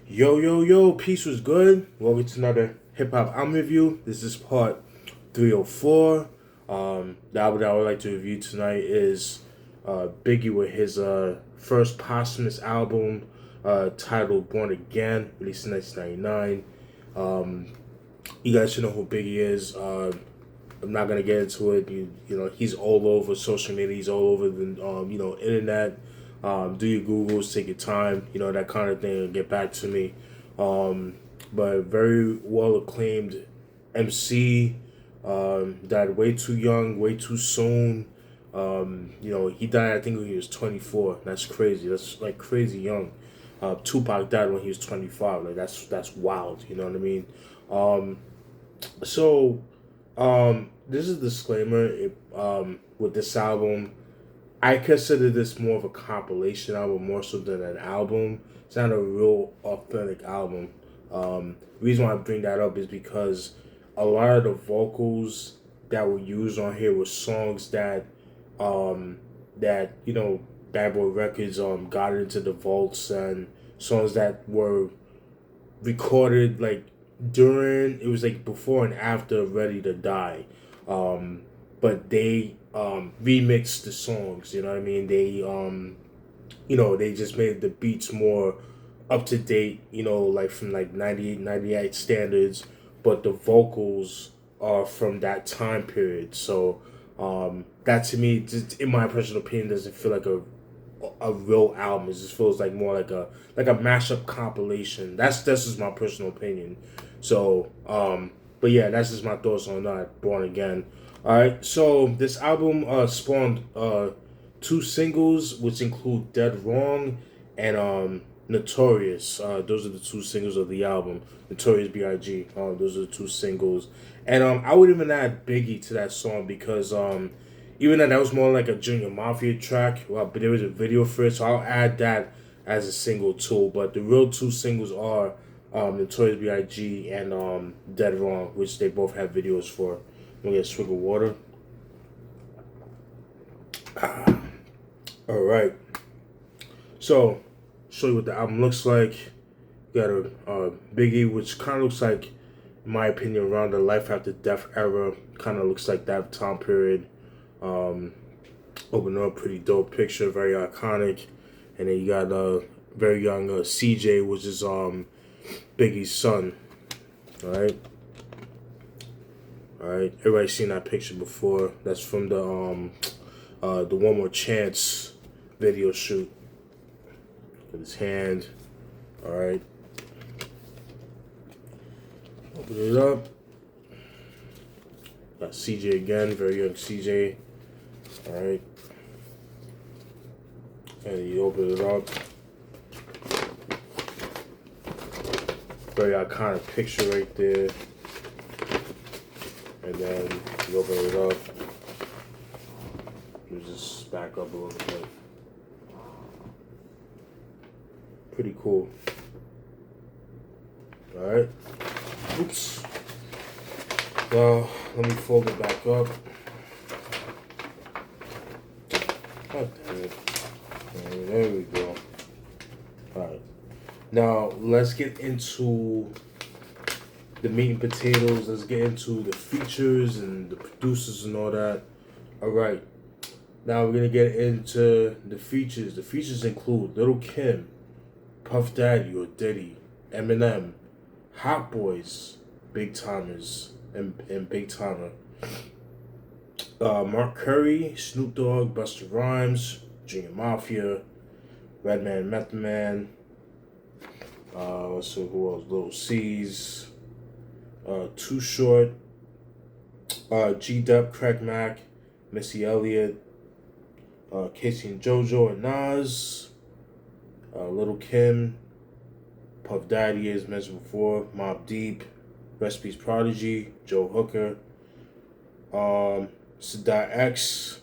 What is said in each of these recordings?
Yo, yo, yo, peace was good. Welcome to another hip hop album review. This is part 304. The album that I would like to review tonight is Biggie with his first posthumous album titled Born Again, released in 1999. You guys should know who Biggie is. I'm not gonna get into it. You know he's all over social media. He's all over the internet. Do your Googles, take your time, that kind of thing, and get back to me. But very well acclaimed MC. Died way too young, way too soon. He died, I think, when he was 24. That's crazy. That's like crazy young. Tupac died when he was 25. Like that's wild. You know what I mean? Um, so this is a disclaimer. With this album, I consider this more of a compilation album more so than an album. It's not a real authentic album. Reason why I bring that up is because a lot of the vocals that were used on here were songs that Bad Boy Records got into the vaults, and songs that were recorded like during, it was like before and after Ready to Die. But they remixed the songs, you know what I mean? They just made the beats more up to date, like from like 98, 98 standards, but the vocals are from that time period. So that to me, just in my personal opinion, doesn't feel like a real album. It just feels like more like a mashup compilation. That's just my personal opinion. So, but yeah, that's just my thoughts on that. Born Again. All right, so this album spawned two singles, which include Dead Wrong and Notorious. Those are the two singles of the album. Notorious B.I.G. Those are the two singles, and I would even add Biggie to that song because even though that was more like a Junior Mafia track, well, but there was a video for it, so I'll add that as a single too. But the real two singles are Notorious B.I.G. and Dead Wrong, which they both have videos for. I'm gonna get a swig of water. All right. So, show you what the album looks like. You got a Biggie, which kind of looks like, in my opinion, around the Life After Death era. Kind of looks like that time period. Open up, pretty dope picture, very iconic. And then you got very young CJ, which is Biggie's son. All right. All right, everybody's seen that picture before. That's from the One More Chance video shoot. With his hand. All right. Open it up. Got CJ again, very young CJ. All right. And you open it up. Very iconic picture right there. And then you open it up. You just back up a little bit. Pretty cool. Alright. Oops. Well, let me fold it back up. God damn it. There we go. Alright. Now, let's get into the meat and potatoes. Let's get into the features and the producers and all that. All right. Now we're gonna get into the features. The features include Little Kim, Puff Daddy or Diddy, Eminem, Hot Boys, Big Timers, and Big Timer. Mark Curry, Snoop Dogg, Busta Rhymes, Junior Mafia, Redman, Method Man. Let's see who else. Little C's. Too Short, G-Dep, Craig Mack, Missy Elliott, Casey and JoJo and Nas, Little Kim, Puff Daddy, as mentioned before, Mobb Deep, Recipes Prodigy, Joe Hooker, Sadat X,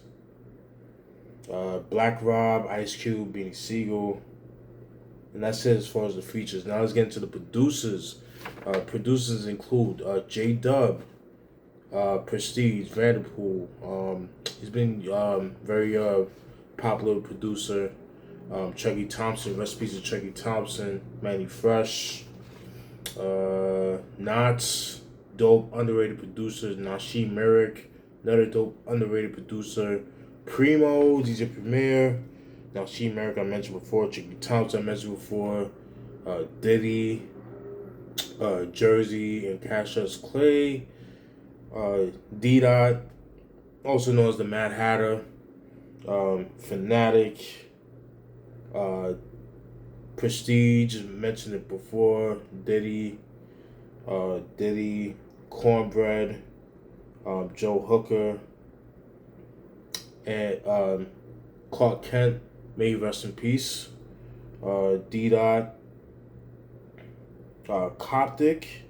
Black Rob, Ice Cube, Beanie Siegel, and that's it as far as the features. Now let's get into the producers. Producers include J-Dub, Prestige, Vanderpool. He's been very popular producer. Chucky Thompson, recipes of Chucky Thompson, Manny Fresh, Knots, dope underrated producer, Nasheem Merrick, another dope underrated producer, Primo, DJ Premier, Nasheem Merrick I mentioned before, Chucky Thompson I mentioned before, Diddy, Jersey, and Cassius Clay, D Dot, also known as the Mad Hatter, Fanatic, uh, Prestige, mentioned it before, Diddy, Cornbread, Joe Hooker, and Clark Kent, may he rest in peace, D Dot, Coptic,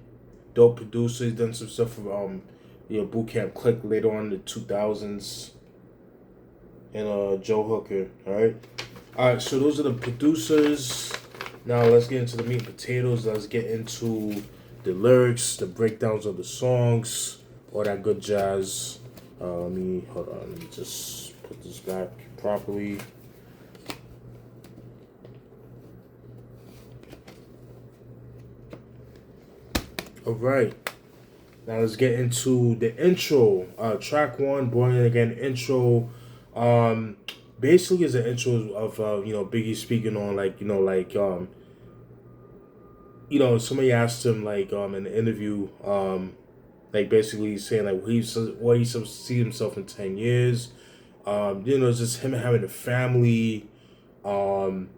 dope producer, he's done some stuff for Boot Camp Click later on in the 2000s, and Joe Hooker, alright, so those are the producers. Now let's get into the meat and potatoes. Let's get into the lyrics, the breakdowns of the songs, all that good jazz. Let me just put this back properly. Alright. Now let's get into the intro. Track 1, Born Again intro. Basically is an intro of Biggie speaking on somebody asked him in the interview basically saying what he see himself in 10 years. Just him having a family, him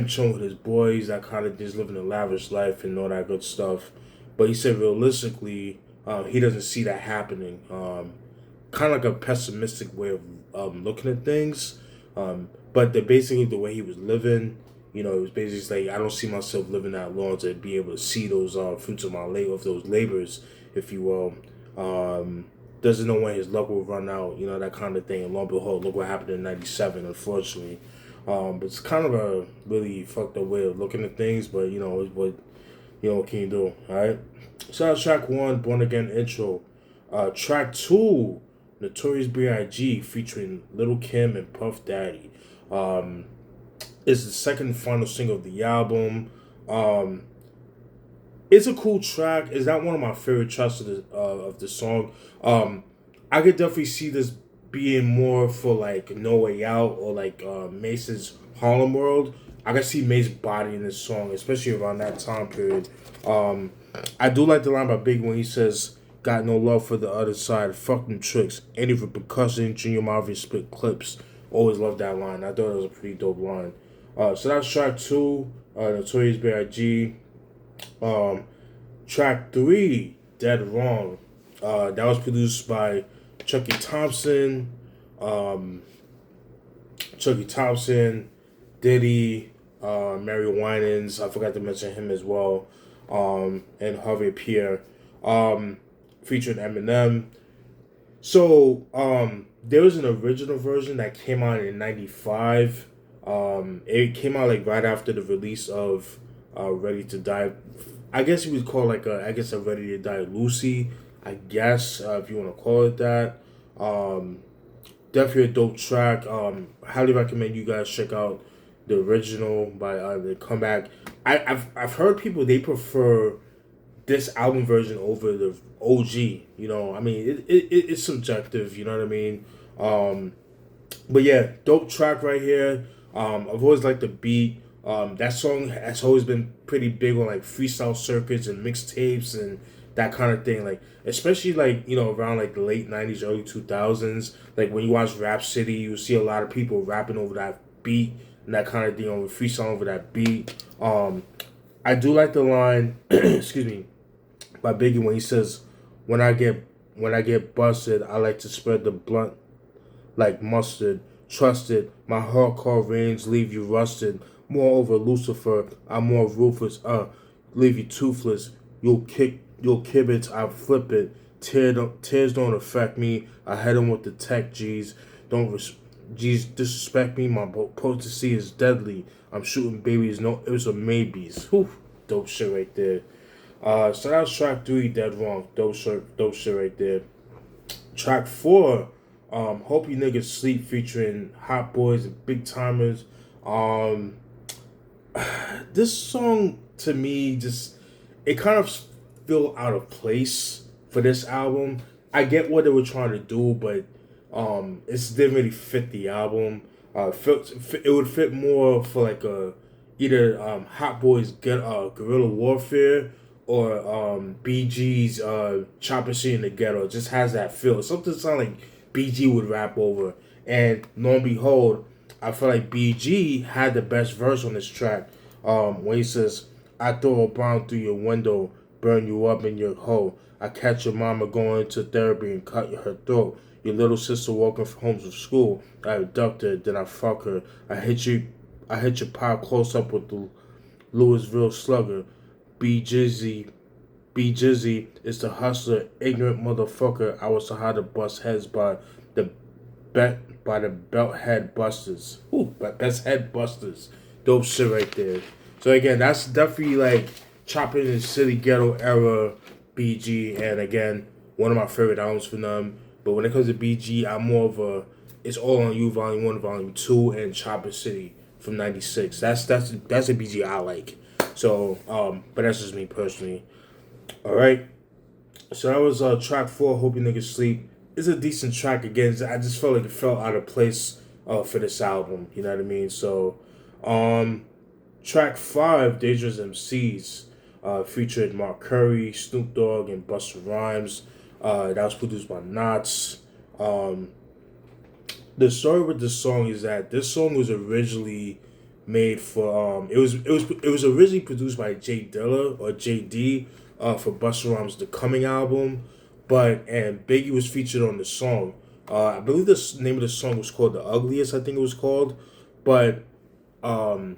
chilling with his boys, that kind of just living a lavish life and all that good stuff. But he said realistically, he doesn't see that happening. Kind of like a pessimistic way of looking at things. But basically the way he was living, it was basically like, I don't see myself living that long to be able to see those fruits of my labor, of those labors, if you will. Doesn't know when his luck will run out, that kind of thing. And lo and behold, look what happened in '97, unfortunately. But it's kind of a really fucked up way of looking at things, but it's what can you do, alright? So that's track 1, Born Again intro. Track 2, Notorious B.I.G. featuring Lil' Kim and Puff Daddy. It's the second final single of the album. It's a cool track. It's not one of my favorite tracks of the song. I could definitely see this being more for No Way Out or Mace's Harlem World. I can see Mace body in this song, especially around that time period. I do like the line by Big when he says, "Got no love for the other side. Fuck them tricks. Any repercussion, Junior Marvin split clips." Always loved that line. I thought it was a pretty dope line. So that's track 2, Notorious B.I.G. Track 3, Dead Wrong. That was produced by Chucky Thompson, Diddy, Mary Winans. I forgot to mention him as well, and Harvey Pierre, featuring Eminem. So there was an original version that came out in '95. It came out right after the release of Ready to Die. I guess you would call a Ready to Die Lucy, I guess, if you want to call it that. Definitely a dope track. Highly recommend you guys check out the original by the comeback. I've heard people, they prefer this album version over the OG. I mean, it's subjective. You know what I mean? But yeah, dope track right here. I've always liked the beat. That song has always been pretty big on freestyle circuits and mixtapes and that kind of thing. Especially around the late '90s, early 2000s. When you watch Rap City, you see a lot of people rapping over that beat and that kind of thing, over freestyle over that beat. I do like the line, excuse me, by Biggie when he says, when I get busted, I like to spread the blunt like mustard. Trusted, my hardcore range leave you rusted. Moreover, Lucifer, I'm more ruthless. Leave you toothless. You'll kibitz, I flip it. Tears don't affect me. I head on with the tech, G's. G's disrespect me. My potency is deadly. I'm shooting babies, no ifs or maybes. Whew, dope shit right there. So that was track 3, Dead Wrong. Dope shit right there. Track 4, Hope You Niggas Sleep featuring Hot Boys and Big Timers. Um, this song to me just it kind of feel out of place for this album. I get what they were trying to do, but it didn't really fit the album. It would fit more for like a either Hot Boys get Guerrilla Warfare or BG's Chopper City in the Ghetto. It just has that feel. Something sound like BG would rap over. And lo and behold, I feel like BG had the best verse on this track. When he says, "I throw a bomb through your window, burn you up in your hole. I catch your mama going to therapy and cut her throat. Your little sister walking home from school. I abduct her, then I fuck her. I hit your pop close up with the Louisville Slugger. Be Jizzy, be Jizzy is the hustler, ignorant motherfucker. I was taught how to bust heads the by the belt head busters. Ooh, best head busters. Dope shit right there. So again, that's definitely like chopping in the city ghetto era BG, and again, one of my favorite albums from them. But when it comes to BG, I'm more of a It's All on You Volume 1, Volume 2, and Chopper City from '96. That's a BG I like. So, but that's just me personally. All right. So that was track 4. Hope you niggas sleep. It's a decent track. Again, I just felt like it felt out of place for this album. You know what I mean? So, track 5, Dangerous MCs, featured Mark Curry, Snoop Dogg, and Busta Rhymes. That was produced by Knots. The story with this song is that this song was originally made for it was originally produced by Jay Dilla or JD for Busta Rhymes' The Coming album, and Biggie was featured on the song. I believe the name of the song was called The Ugliest, I think it was called, but Busta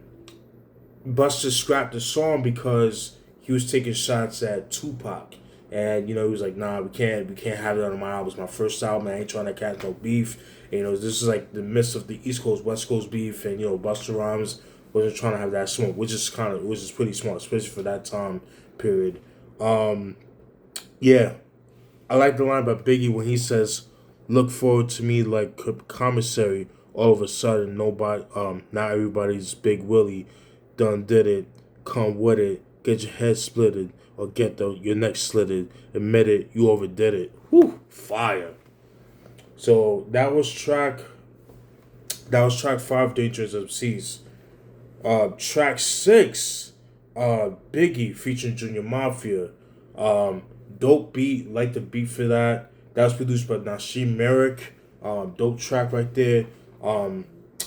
scrapped the song because he was taking shots at Tupac. And he was like, "Nah, we can't have it on my album. It's my first album. I ain't trying to catch no beef." And, this is like the midst of the East Coast West Coast beef, and Busta Rhymes wasn't trying to have that smoke, which is pretty smart, especially for that time period. Yeah, I like the line by Biggie when he says, "Look forward to me like commissary." All of a sudden, not everybody's Big Willie. Done did it. Come with it. Get your head splitted or get your neck slitted. Admit it, you overdid it. Whew, fire. So that was track 5, Dangerous MCs. Track 6, Biggie featuring Junior Mafia. Dope beat, like the beat for that. That was produced by Nasheem Merrick. Dope track right there.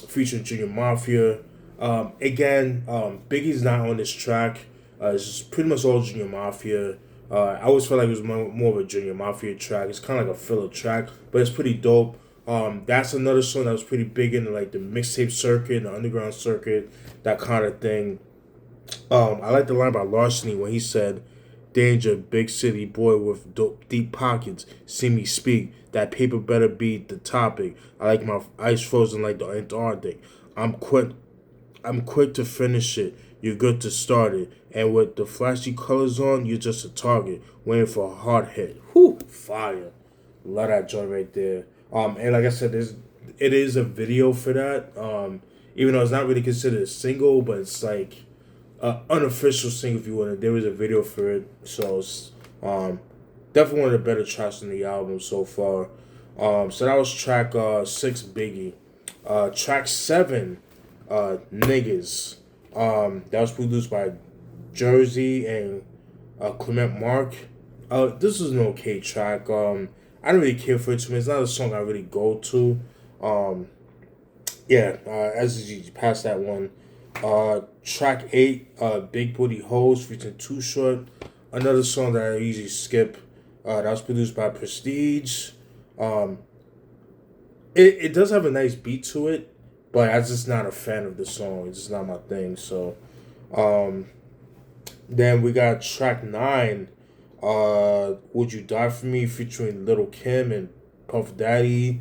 Featuring Junior Mafia. Biggie's not on this track. It's just pretty much all Junior Mafia. I always felt like it was more of a Junior Mafia track. It's kind of like a filler track, but it's pretty dope. That's another song that was pretty big in like the mixtape circuit, the underground circuit, that kind of thing. I like the line by Larceny when he said, "Danger, big city boy with deep pockets. See me speak. That paper better be the topic. I like my ice frozen like the Antarctic. I'm quick. I'm quick to finish it. You're good to start it. And with the flashy colors on, you're just a target, waiting for a hard hit." Whew, fire. Love that joint right there. And like I said, it is a video for that. Even though it's not really considered a single, but it's like unofficial single if you want. There was a video for it, so it's definitely one of the better tracks on the album so far. So that was track 6, Biggie. Track 7, Niggas. That was produced by Jersey and Clement Mark. This is an okay track. I don't really care for it too much. It's not a song I really go to. As you pass that one. Track 8, Big Booty Hoes featuring Too Short. Another song that I usually skip. That was produced by Prestige. It does have a nice beat to it, but I'm just not a fan of the song. It's just not my thing. So, then we got track 9, Would You Die For Me featuring Little Kim and Puff Daddy.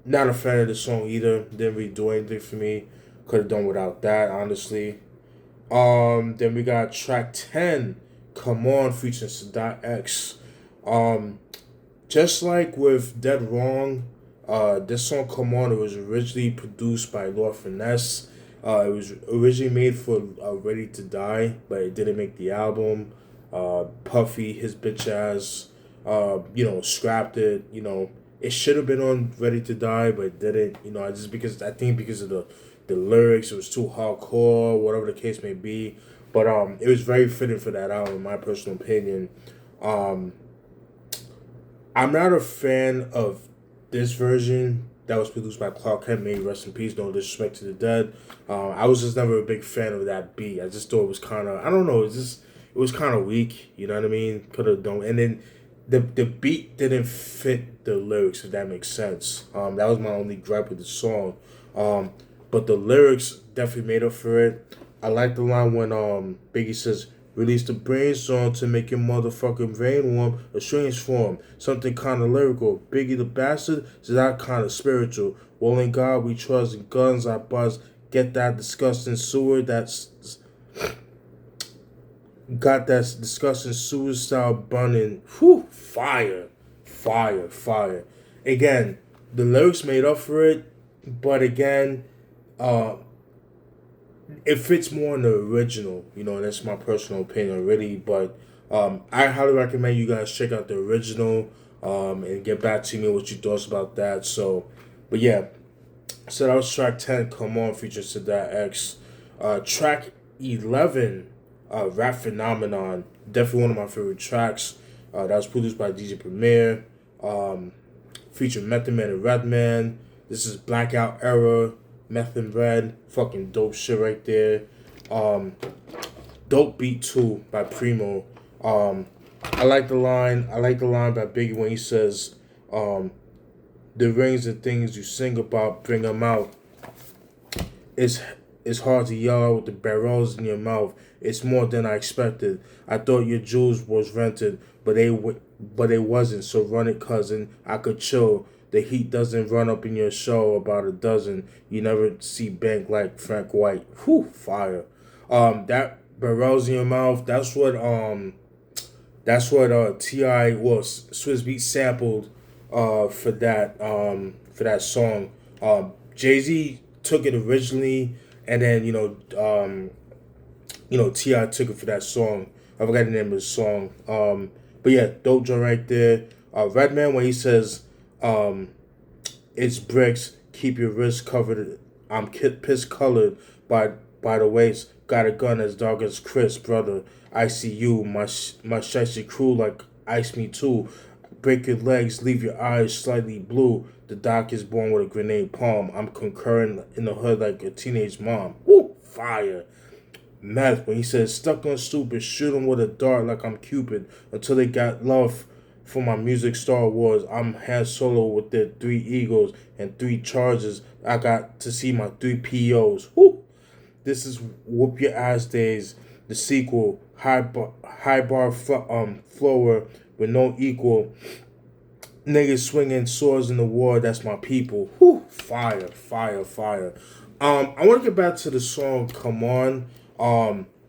Not a fan of the song either. Didn't really do anything for me. Could have done without that, honestly. Then we got track 10, Come On featuring Sadat X. Just like with Dead Wrong This song "Come On" it was originally produced by Lord Finesse. It was originally made for "Ready to Die," but it didn't make the album. Puffy, his bitch ass, scrapped it. It should have been on "Ready to Die," but it didn't. Just because I think because of the lyrics, it was too hardcore, whatever the case may be. But it was very fitting for that album, in my personal opinion. Um, I'm not a fan of this version that was produced by Clark Kent. May he rest in peace. No disrespect to the dead. I was just never a big fan of that beat. I just thought it was kind of, I don't know. It was kind of weak. You know what I mean? Could have done. And then the beat didn't fit the lyrics. If that makes sense. That was my only gripe with the song. Um, but the lyrics definitely made up for it. I like the line when Biggie says, "Release the brainstorm to make your motherfucking brain warm." A strange form, something kind of lyrical. Biggie the bastard is that kind of spiritual. Well, in God we trust, in guns I buzz. Get that disgusting sewer that's got that disgusting suicide burning. Whew, fire, fire, fire. Again, the lyrics made up for it, but again, uh, it fits more in the original. That's my personal opinion, really. But I highly recommend you guys check out the original and get back to me what you thought about that. So, but yeah, so that was track 10, "Come On," featuring Sadat X. Track 11, "Rap Phenomenon," definitely one of my favorite tracks. That was produced by DJ Premier. Featured Method Man and Redman. This is Blackout Era. Meth and Red, fucking dope shit right there. Um, Dope beat too by Primo. I like the line. I like the line by Biggie when he says, "The rings and things you sing about, bring them out. It's it's hard to yell out with the barrels in your mouth. It's more than I expected. I thought your jewels was rented, but they wasn't. So run it, cousin. I could chill. The heat doesn't run up in your show about a dozen. You never see bank like Frank White. Whew, fire. That barrels in your mouth. That's what Ti was Swiss Beat sampled for that song. Jay-Z took it originally, and then Ti took it for that song. I forgot the name of the song. But yeah, dope joint right there. Redman when he says, um, "It's bricks. Keep your wrist covered. I'm piss colored by the waist. Got a gun as dark as Chris, brother. I see you. My shitey crew like ice me too. Break your legs, leave your eyes slightly blue. The doc is born with a grenade palm. I'm concurring in the hood like a teenage mom. Woo, fire." Meth when he says, "Stuck on stupid, shoot him with a dart like I'm Cupid until they got love for my music Star Wars. I'm Han Solo with the 3 eagles and 3 charges. I got to see my 3 POs. Whoo! This is Whoop Your Ass Days, the sequel, high bar flower with no equal. Niggas swinging swords in the war, that's my people. Whew, fire, fire, fire. I want to get back to the song "Come On."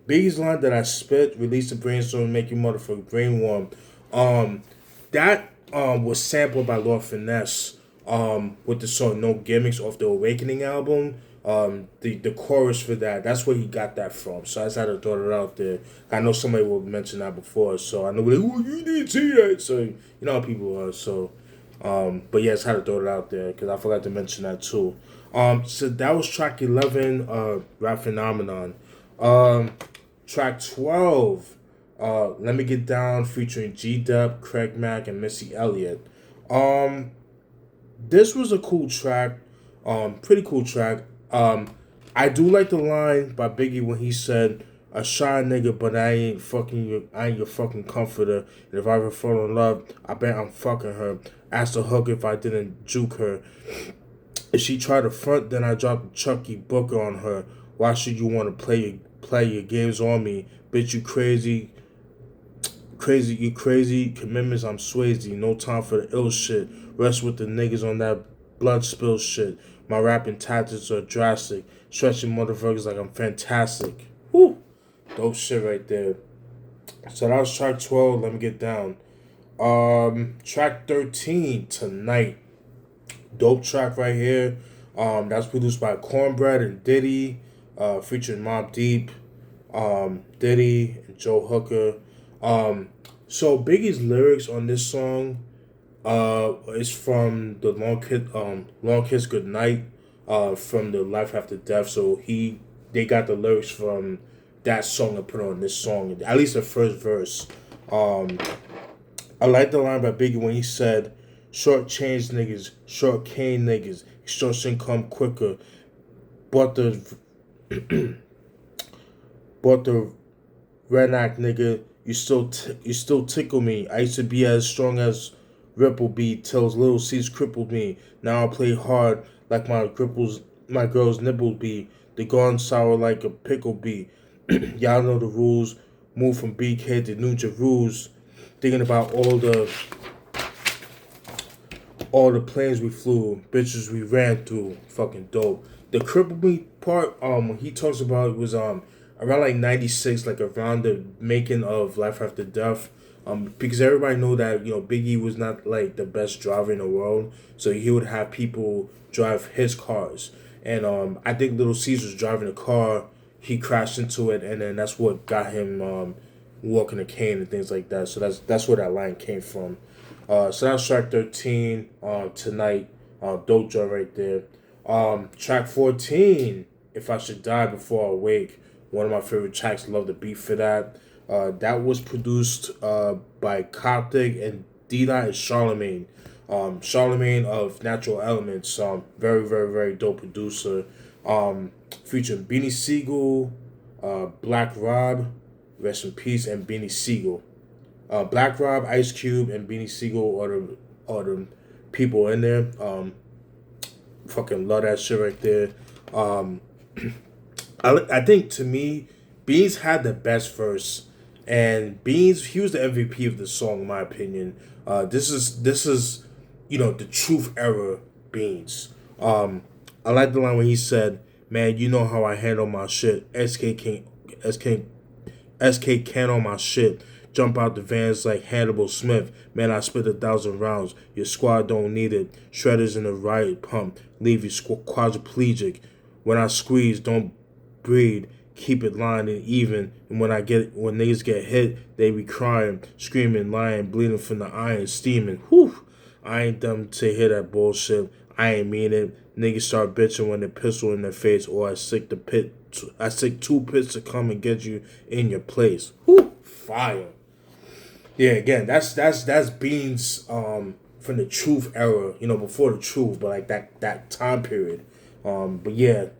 Biggie's line that I spit, "Release the brainstorm, make your motherfucking brain warm." Um, that was sampled by Lord Finesse with the song "No Gimmicks" off the Awakening album. The chorus for that's where he got that from. So I just had to throw it out there. I know somebody will mention that before, so I know like, oh, you need to see that. So you know how people are. So, but yeah, I just had to throw it out there because I forgot to mention that too. So that was track 11, "Rap Phenomenon." Um, Track 12, "Let Me Get Down," featuring G-Dep, Craig Mack, and Missy Elliott. Um, this was a cool track. Pretty cool track. I do like the line by Biggie when he said, "A shy nigga, but I ain't your fucking comforter. And if I ever fall in love, I bet I'm fucking her. Ask the hook if I didn't juke her. If she tried to front, then I dropped a Chucky Booker on her. Why should you want to play your games on me? Bitch, you crazy. You crazy. Commitments, I'm Swayze. No time for the ill shit. Rest with the niggas on that blood spill shit. My rapping tactics are drastic. Stretching motherfuckers like I'm fantastic." Woo! Dope shit right there. So that was track 12. Let me get down. Track 13, "Tonight." Dope track right here. That's produced by Cornbread and Diddy, featuring Mobb Deep, Diddy, and Joe Hooker. So Biggie's lyrics on this song is from the Long Kiss Goodnight, from the Life After Death. So they got the lyrics from that song and put on this song. At least the first verse. Um, I like the line by Biggie when he said, "Short change niggas, short cane niggas, extortion come quicker, but the but the Renac nigga, you still tickle me. I used to be as strong as Ripple B till Little C's crippled me. Now I play hard like my girl's nibble be. The gone sour like a pickle be. Y'all know the rules. Move from BK to New Jerusalem. Thinking about all the planes we flew, bitches we ran through, fucking dope. The cripple me part, when he talks about it was around like '96, like around the making of Life After Death. Because everybody know that Biggie was not like the best driver in the world, so he would have people drive his cars, and I think Little Caesar was driving a car, he crashed into it, and then that's what got him walking a cane and things like that. So that's where that line came from. So that's track 13 tonight. Dope joint right there. Track 14, If I Should Die Before I Wake. One of my favorite tracks. Love the beat for that. That was produced by Coptic and D-Dot and Charlemagne. Charlemagne of Natural Elements. Very, very, very dope producer. Featuring Beanie Siegel, Black Rob, rest in peace, and Beanie Siegel. Black Rob, Ice Cube, and Beanie Siegel are the people in there. Fucking love that shit right there. Um, I think to me, Beans had the best verse, and Beans he was the MVP of the song in my opinion. This is the truth era Beans. I like the line when he said, "Man, you know how I handle my shit. SK can on my shit. Jump out the vans like Hannibal Smith. Man, I spit 1,000 rounds. Your squad don't need it. Shredders in the riot pump. Leave you quadriplegic. When I squeeze, don't breathe. Keep it lined and even. And when niggas get hit, they be crying, screaming, lying, bleeding from the iron, steaming. Whew. I ain't them to hear that bullshit. I ain't mean it. Niggas start bitching when they pistol in their face, or I sick 2 pits to come and get you in your place. Whew. Fire. Yeah, again, that's Beans from the Truth era, before the Truth, but like that time period. But yeah,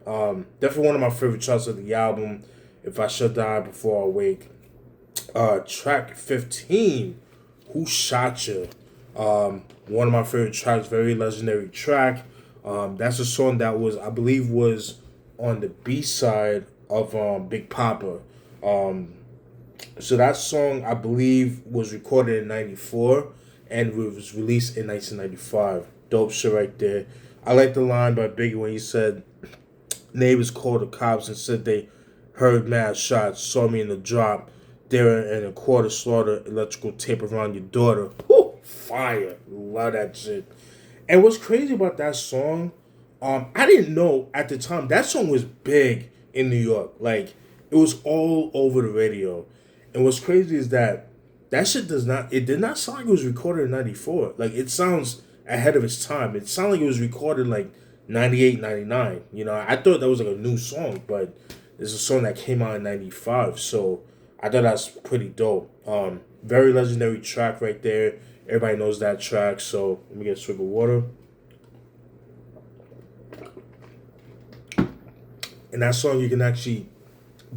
definitely one of my favorite tracks of the album. If I Should Die Before I Wake. Track 15, Who Shot Ya? One of my favorite tracks, very legendary track. That's a song that I believe was on the B side of Big Papa. So that song, I believe, was recorded in '94 and was released in 1995. Dope shit right there. I like the line by Biggie when he said, "Neighbors called the cops and said they heard mad shots, saw me in the drop. There in a quarter slaughter, electrical tape around your daughter." Whoo, fire. Love that shit. And what's crazy about that song, I didn't know at the time that song was big in New York. Like, it was all over the radio. And what's crazy is that shit did not sound like it was recorded in '94. Like, it sounds ahead of its time. It sounded like it was recorded like '98, '99. I thought that was like a new song, but it's a song that came out in '95. So I thought that's pretty dope. Very legendary track right there. Everybody knows that track. So let me get a swig of water. And that song you can actually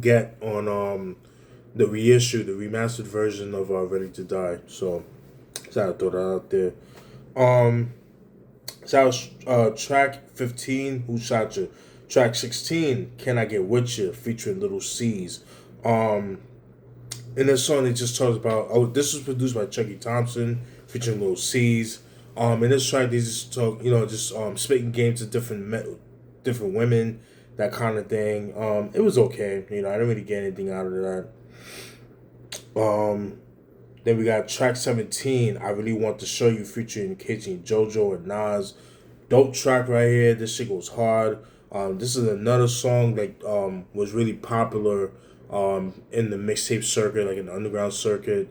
get on the reissue, the remastered version of Ready to Die. So I throw that out there. So that was track 15, Who Shot Ya? Track 16, Can I Get With Ya? Featuring Little C's. In this song, it just talks about, this was produced by Chucky Thompson, featuring Little C's. In this track, they just talk, spitting games to different women, that kind of thing. It was okay. I didn't really get anything out of that. Then we got track 17, I Really Want to Show You, featuring Casey and JoJo and Nas. Dope track right here. This shit goes hard. This is another song that was really popular in the mixtape circuit, like in the underground circuit.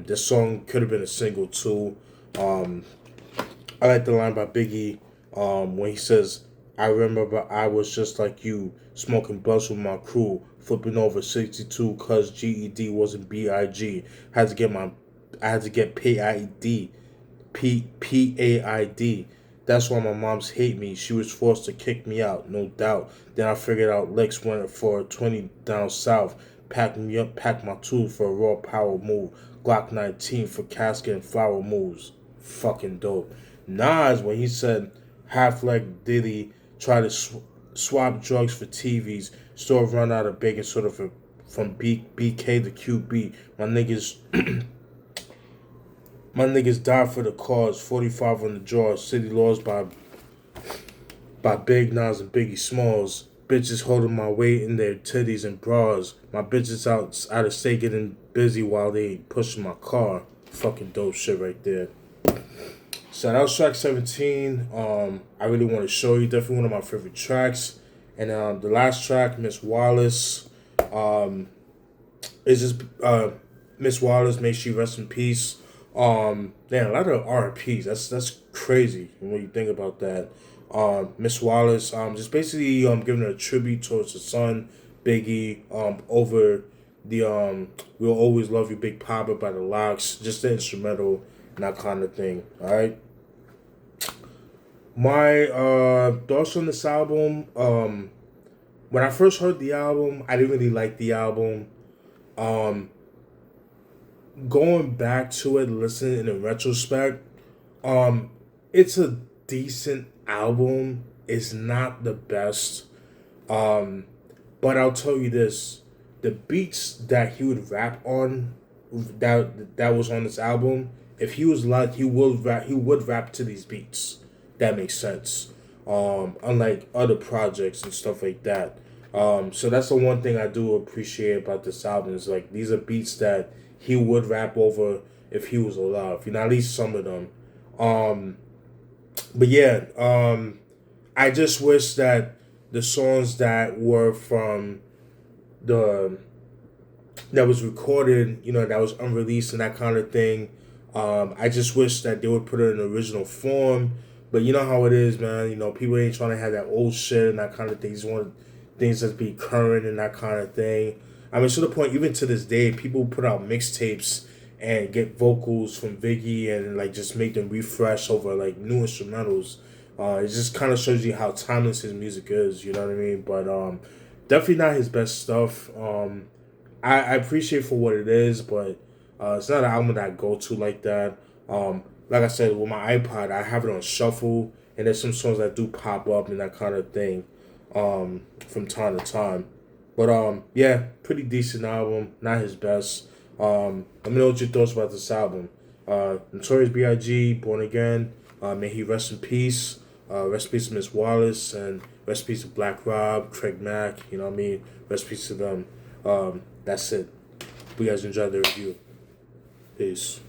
This song could have been a single too. Um, I like the line by Biggie when he says, "I remember I was just like you, smoking blunts with my crew, flipping over 62 cause GED wasn't BIG. Had to get my, I had to get PAID, PAID. That's why my moms hate me. She was forced to kick me out, no doubt. Then I figured out licks went for a 20 down south. Packed me up, packed my tool for a raw power move. Glock 19 for casket and flower moves. Fucking dope." Nas, when he said, half like Diddy, try to swap drugs for TVs, store run out of bacon sort of from BK to QB. My niggas died for the cause. 45 on the jaw. City laws by Big Nas and Biggie Smalls. Bitches holding my weight in their titties and bras. My bitches out of state getting busy while they pushing my car. Fucking dope shit right there. So that was track 17. I really want to show you. Definitely one of my favorite tracks. And the last track, Miss Wallace. Is just Miss Wallace. May she rest in peace. Man, a lot of RPs. That's crazy when you think about that. Miss Wallace, just basically giving her a tribute towards her son, Biggie, over the We'll Always Love You, Big Papa by the Locks, just the instrumental and that kind of thing. Alright. My thoughts on this album, when I first heard the album, I didn't really like the album. Going back to it, listening in retrospect, it's a decent album. It's not the best. But I'll tell you this: the beats that he would rap on, that was on this album. If he was like, he would rap. He would rap to these beats. That makes sense. Unlike other projects and stuff like that. So that's the one thing I do appreciate about this album is like these are beats that he would rap over if he was alive. At least some of them. But yeah, I just wish that the songs that were from the that was recorded, that was unreleased and that kind of thing. I just wish that they would put it in original form. But you know how it is, man. People ain't trying to have that old shit and that kind of thing. They just want things that be current and that kind of thing. I mean, to the point, even to this day, people put out mixtapes and get vocals from Biggie and like just make them refresh over like new instrumentals. It just kind of shows you how timeless his music is. You know what I mean? But definitely not his best stuff. I appreciate for what it is, but it's not an album that I go to like that. Like I said, with my iPod, I have it on shuffle, and there's some songs that do pop up and that kind of thing from time to time. But yeah, pretty decent album. Not his best. Let me know what your thoughts about this album. Notorious B.I.G. Born Again. May he rest in peace. Rest in peace to Miss Wallace and rest in peace to Black Rob, Craig Mack. You know what I mean? Rest in peace to them. That's it. Hope you guys enjoyed the review. Peace.